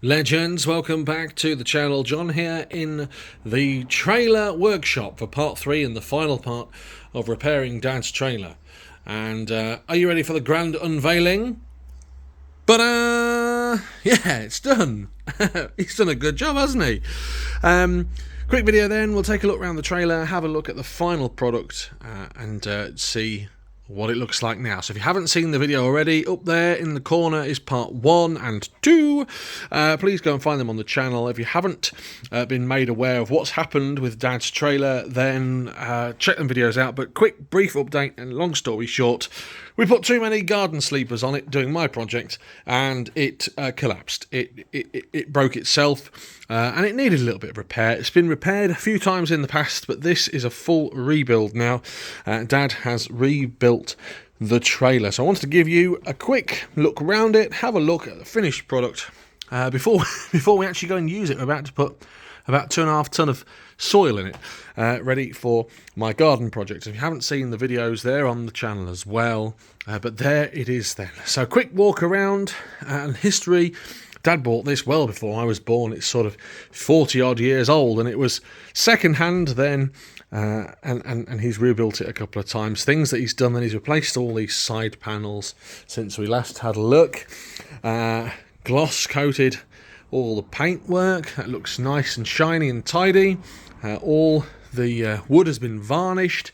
Legends, welcome back to the channel. John here in the trailer workshop for part 3 and the final part of repairing Dad's trailer. And are you ready for the grand unveiling? But yeah, it's done. He's done a good job, hasn't he? Quick video then, we'll take a look around the trailer, have a look at the final product and see what it looks like now. So if you haven't seen the video already, up there in the corner is part 1 and 2. Please go and find them on the channel. If you haven't been made aware of what's happened with Dad's trailer, then check them videos out. But quick, brief update and long story short, we put too many garden sleepers on it doing my project and it collapsed. It broke itself and it needed a little bit of repair. It's been repaired a few times in the past, but this is a full rebuild now. Dad has rebuilt the trailer. So I wanted to give you a quick look around it, have a look at the finished product. Before we actually go and use it, we're about to put about 2.5 ton of soil in it, ready for my garden project. If you haven't seen the videos, they're on the channel as well, but there it is then. So quick walk around and history. Dad bought this well before I was born. It's sort of 40 odd years old and it was second hand then, and he's rebuilt it a couple of times. Things that he's done, then he's replaced all these side panels since we last had a look. Gloss coated all the paintwork. That looks nice and shiny and tidy. All the wood has been varnished.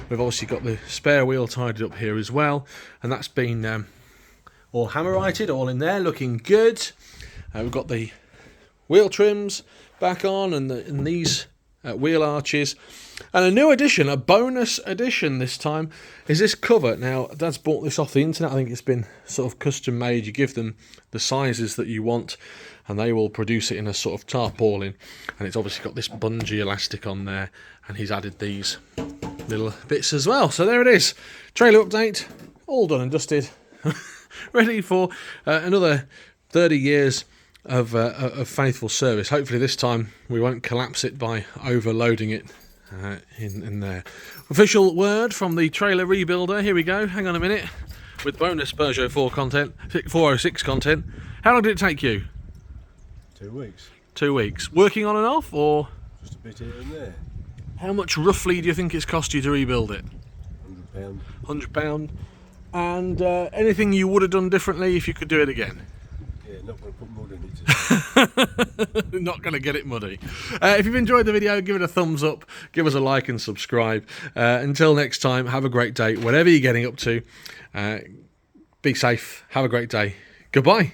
We've obviously got the spare wheel tidied up here as well, and that's been all hammerited, all in there, looking good. We've got the wheel trims back on and these wheel arches. And a new addition, a bonus addition this time, is this cover. Now, Dad's bought this off the internet. I think it's been sort of custom made. You give them the sizes that you want and they will produce it in a sort of tarpaulin. And it's obviously got this bungee elastic on there, and he's added these little bits as well. So there it is. Trailer update, all done and dusted. Ready for another 30 years of faithful service. Hopefully this time we won't collapse it by overloading it in there. Official word from the trailer rebuilder. Here we go. Hang on a minute. With bonus Peugeot 406 content. How long did it take you? 2 weeks. 2 weeks. Working on and off, or? Just a bit here and there. How much roughly do you think it's cost you to rebuild it? £100. £100. And anything you would have done differently if you could do it again? Yeah, not going to put mud in it. Not going to get it muddy. If you've enjoyed the video, give it a thumbs up, give us a like and subscribe. Until next time, have a great day, whatever you're getting up to. Be safe, have a great day. Goodbye.